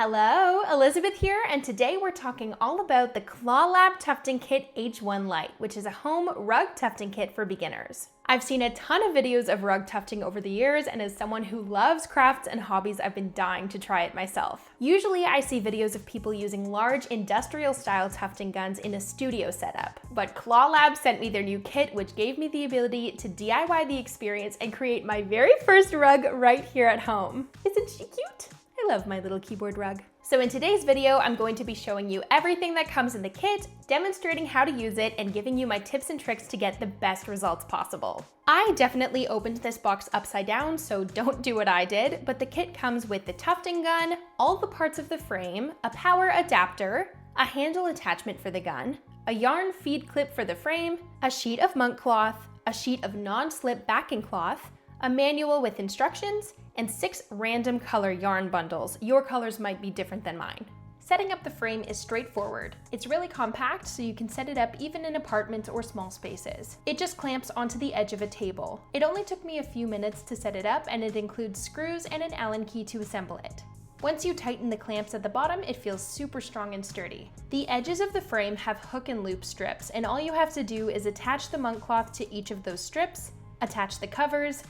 Hello, Elizabeth here, and today we're talking all about the Clawlab Tufting Kit H1 Lite, which is a home rug tufting kit for beginners. I've seen a ton of videos of rug tufting over the years, and as someone who loves crafts and hobbies, I've been dying to try it myself. Usually I see videos of people using large industrial-style tufting guns in a studio setup, but Clawlab sent me their new kit, which gave me the ability to DIY the experience and create my very first rug right here at home. Isn't she cute? I love my little keyboard rug. So in today's video, I'm going to be showing you everything that comes in the kit, demonstrating how to use it, and giving you my tips and tricks to get the best results possible. I definitely opened this box upside down, so don't do what I did, but the kit comes with the tufting gun, all the parts of the frame, a power adapter, a handle attachment for the gun, a yarn feed clip for the frame, a sheet of monk cloth, a sheet of non-slip backing cloth, a manual with instructions, and 6 random color yarn bundles. Your colors might be different than mine. Setting up the frame is straightforward. It's really compact, so you can set it up even in apartments or small spaces. It just clamps onto the edge of a table. It only took me a few minutes to set it up, and it includes screws and an Allen key to assemble it. Once you tighten the clamps at the bottom, it feels super strong and sturdy. The edges of the frame have hook and loop strips, and all you have to do is attach the monk cloth to each of those strips, attach the covers,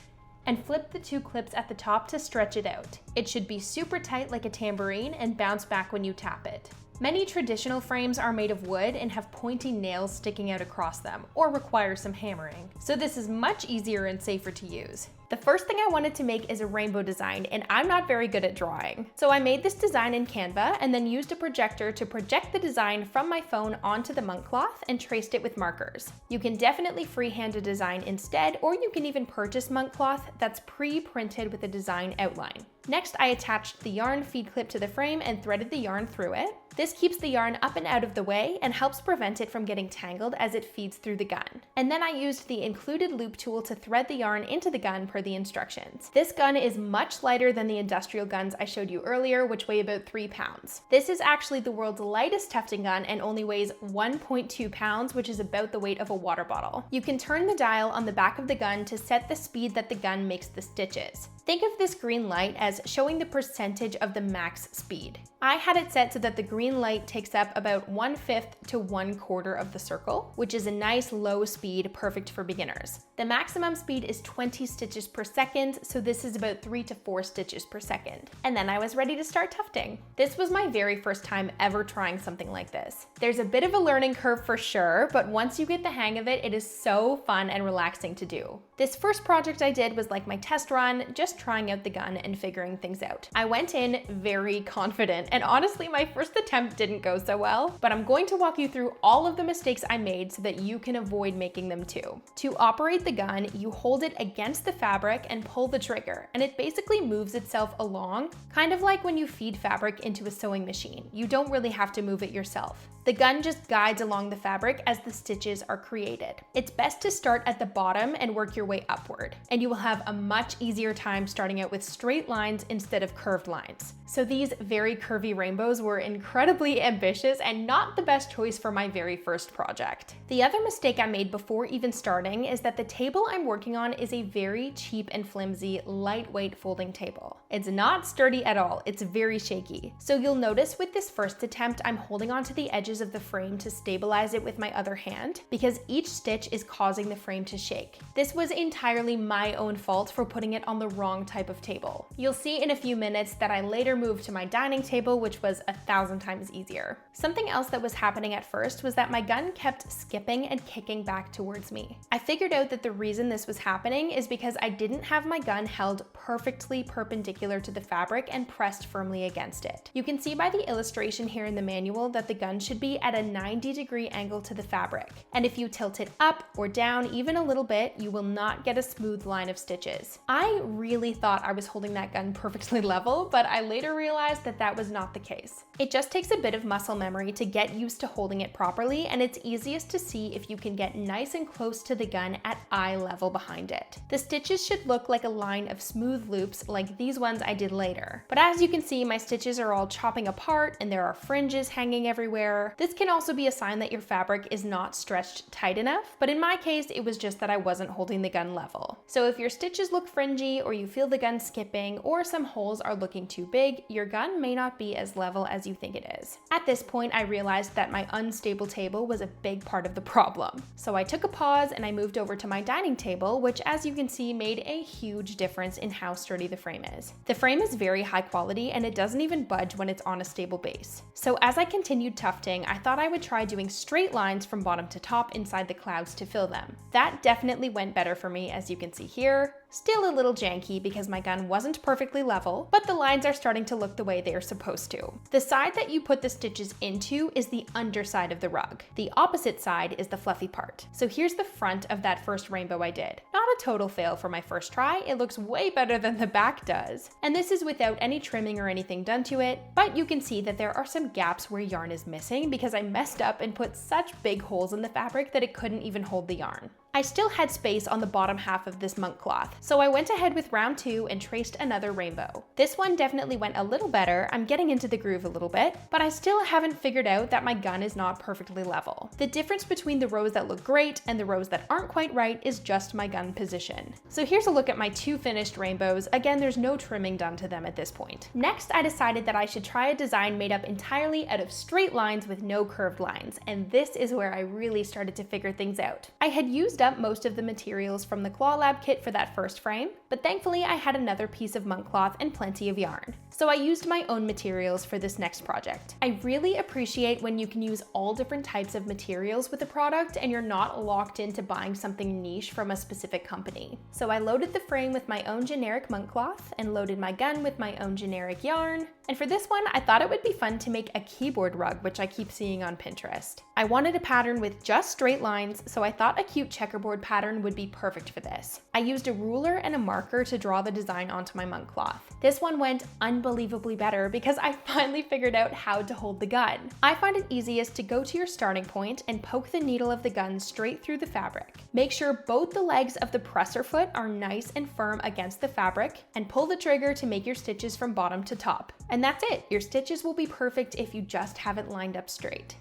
and flip the 2 clips at the top to stretch it out. It should be super tight like a tambourine and bounce back when you tap it. Many traditional frames are made of wood and have pointy nails sticking out across them, or require some hammering. So this is much easier and safer to use. The first thing I wanted to make is a rainbow design, and I'm not very good at drawing. So I made this design in Canva and then used a projector to project the design from my phone onto the monk cloth and traced it with markers. You can definitely freehand a design instead, or you can even purchase monk cloth that's pre-printed with a design outline. Next, I attached the yarn feed clip to the frame and threaded the yarn through it. This keeps the yarn up and out of the way and helps prevent it from getting tangled as it feeds through the gun. And then I used the included loop tool to thread the yarn into the gun per the instructions. This gun is much lighter than the industrial guns I showed you earlier, which weigh about 3 pounds. This is actually the world's lightest tufting gun and only weighs 1.2 pounds, which is about the weight of a water bottle. You can turn the dial on the back of the gun to set the speed that the gun makes the stitches. Think of this green light as showing the percentage of the max speed. I had it set so that the green light takes up about 1/5 to 1/4 of the circle, which is a nice low speed, perfect for beginners. The maximum speed is 20 stitches per second, so this is about 3 to 4 stitches per second. And then I was ready to start tufting. This was my very first time ever trying something like this. There's a bit of a learning curve for sure, but once you get the hang of it, it is so fun and relaxing to do. This first project I did was like my test run, just trying out the gun and figuring things out. I went in very confident, and honestly, my first attempt didn't go so well, but I'm going to walk you through all of the mistakes I made so that you can avoid making them too. To operate the gun, you hold it against the fabric and pull the trigger, and it basically moves itself along, kind of like when you feed fabric into a sewing machine. You don't really have to move it yourself. The gun just guides along the fabric as the stitches are created. It's best to start at the bottom and work your way upward, and you will have a much easier time starting out with straight lines instead of curved lines. So these very curvy rainbows were incredibly ambitious and not the best choice for my very first project. The other mistake I made before even starting is that the table I'm working on is a very cheap and flimsy, lightweight folding table. It's not sturdy at all, it's very shaky. So you'll notice with this first attempt, I'm holding onto the edges of the frame to stabilize it with my other hand because each stitch is causing the frame to shake. This was entirely my own fault for putting it on the wrong type of table. You'll see in a few minutes that I later moved to my dining table, which was 1,000 times easier. Something else that was happening at first was that my gun kept skipping and kicking back towards me. I figured out that the reason this was happening is because I didn't have my gun held perfectly perpendicular to the fabric and pressed firmly against it. You can see by the illustration here in the manual that the gun should be at a 90-degree angle to the fabric. And if you tilt it up or down even a little bit, you will not get a smooth line of stitches. I really thought I was holding that gun perfectly level, but I later realized that that was not the case. It just takes a bit of muscle memory to get used to holding it properly, and it's easiest to see if you can get nice and close to the gun at eye level behind it. The stitches should look like a line of smooth loops like these ones I did later. But as you can see, my stitches are all chopping apart and there are fringes hanging everywhere. This can also be a sign that your fabric is not stretched tight enough, but in my case, it was just that I wasn't holding the gun level. So if your stitches look fringy or you feel the gun skipping, or some holes are looking too big, your gun may not be as level as you think it is. At this point, I realized that my unstable table was a big part of the problem. So I took a pause and I moved over to my dining table, which as you can see made a huge difference in how sturdy the frame is. The frame is very high quality and it doesn't even budge when it's on a stable base. So as I continued tufting, I thought I would try doing straight lines from bottom to top inside the clouds to fill them. That definitely went better for me, as you can see here. Still a little janky because my gun wasn't perfectly level, but the lines are starting to look the way they are supposed to. The side that you put the stitches into is the underside of the rug. The opposite side is the fluffy part. So here's the front of that first rainbow I did. Not a total fail for my first try, it looks way better than the back does. And this is without any trimming or anything done to it, but you can see that there are some gaps where yarn is missing because I messed up and put such big holes in the fabric that it couldn't even hold the yarn. I still had space on the bottom half of this monk cloth, so I went ahead with round 2 and traced another rainbow. This one definitely went a little better, I'm getting into the groove a little bit, but I still haven't figured out that my gun is not perfectly level. The difference between the rows that look great and the rows that aren't quite right is just my gun position. So here's a look at my 2 finished rainbows. Again, there's no trimming done to them at this point. Next, I decided that I should try a design made up entirely out of straight lines with no curved lines, and this is where I really started to figure things out. I had used up most of the materials from the Clawlab kit for that first frame, but thankfully I had another piece of monk cloth and plenty of yarn. So I used my own materials for this next project. I really appreciate when you can use all different types of materials with a product and you're not locked into buying something niche from a specific company. So I loaded the frame with my own generic monk cloth and loaded my gun with my own generic yarn. And for this one, I thought it would be fun to make a keyboard rug, which I keep seeing on Pinterest. I wanted a pattern with just straight lines, so I thought a cute checkerboard pattern would be perfect for this. I used a ruler and a marker to draw the design onto my monk cloth. This one went unbelievably better because I finally figured out how to hold the gun. I find it easiest to go to your starting point and poke the needle of the gun straight through the fabric. Make sure both the legs of the presser foot are nice and firm against the fabric, and pull the trigger to make your stitches from bottom to top. And that's it. Your stitches will be perfect if you just have it lined up straight.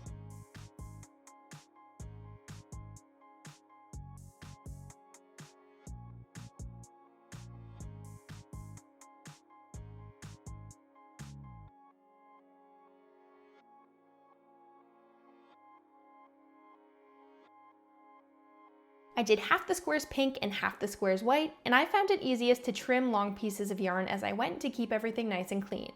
I did half the squares pink and half the squares white, and I found it easiest to trim long pieces of yarn as I went to keep everything nice and clean.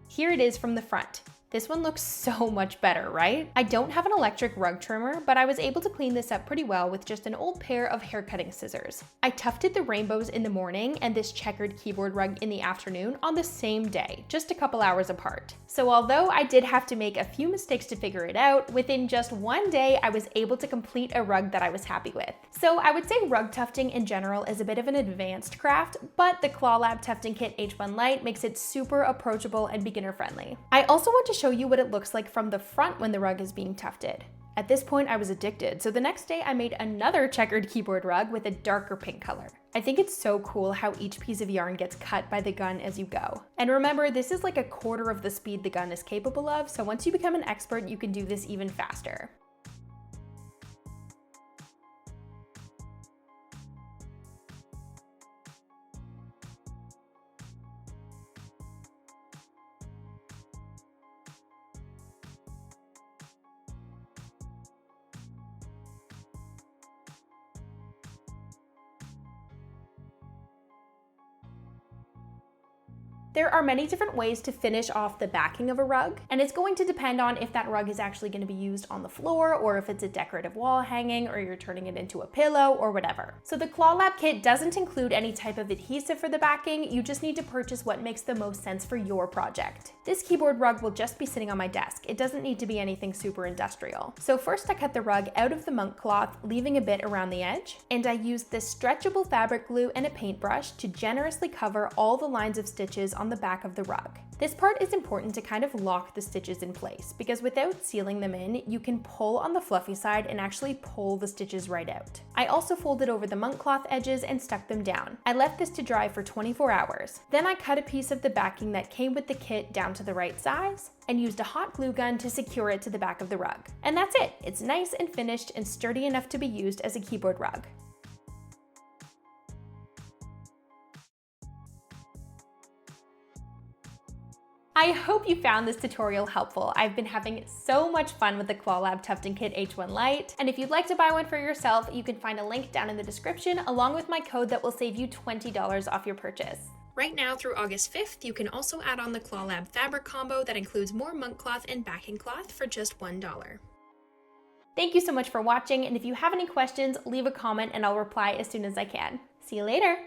Here it is from the front. This one looks so much better, right? I don't have an electric rug trimmer, but I was able to clean this up pretty well with just an old pair of hair cutting scissors. I tufted the rainbows in the morning and this checkered keyboard rug in the afternoon on the same day, just a couple hours apart. So although I did have to make a few mistakes to figure it out, within just one day I was able to complete a rug that I was happy with. So I would say rug tufting in general is a bit of an advanced craft, but the Clawlab Tufting Kit H1 Lite makes it super approachable and beginner friendly. I also want to show you what it looks like from the front when the rug is being tufted. At this point I was addicted, so the next day I made another checkered keyboard rug with a darker pink color. I think it's so cool how each piece of yarn gets cut by the gun as you go. And remember, this is like a quarter of the speed the gun is capable of, so once you become an expert, you can do this even faster. There are many different ways to finish off the backing of a rug, and it's going to depend on if that rug is actually going to be used on the floor, or if it's a decorative wall hanging, or you're turning it into a pillow, or whatever. So the Clawlab kit doesn't include any type of adhesive for the backing, you just need to purchase what makes the most sense for your project. This keyboard rug will just be sitting on my desk. It doesn't need to be anything super industrial. So first I cut the rug out of the monk cloth, leaving a bit around the edge, and I used this stretchable fabric glue and a paintbrush to generously cover all the lines of stitches on the back of the rug. This part is important to kind of lock the stitches in place, because without sealing them in, you can pull on the fluffy side and actually pull the stitches right out. I also folded over the monk cloth edges and stuck them down. I left this to dry for 24 hours. Then I cut a piece of the backing that came with the kit down to the right size and used a hot glue gun to secure it to the back of the rug. And that's it. It's nice and finished and sturdy enough to be used as a keyboard rug. I hope you found this tutorial helpful. I've been having so much fun with the Clawlab Tufting Kit H1 Lite. And if you'd like to buy one for yourself, you can find a link down in the description along with my code that will save you $20 off your purchase. Right now through August 5th, you can also add on the Clawlab fabric combo that includes more monk cloth and backing cloth for just $1. Thank you so much for watching, and if you have any questions, leave a comment and I'll reply as soon as I can. See you later!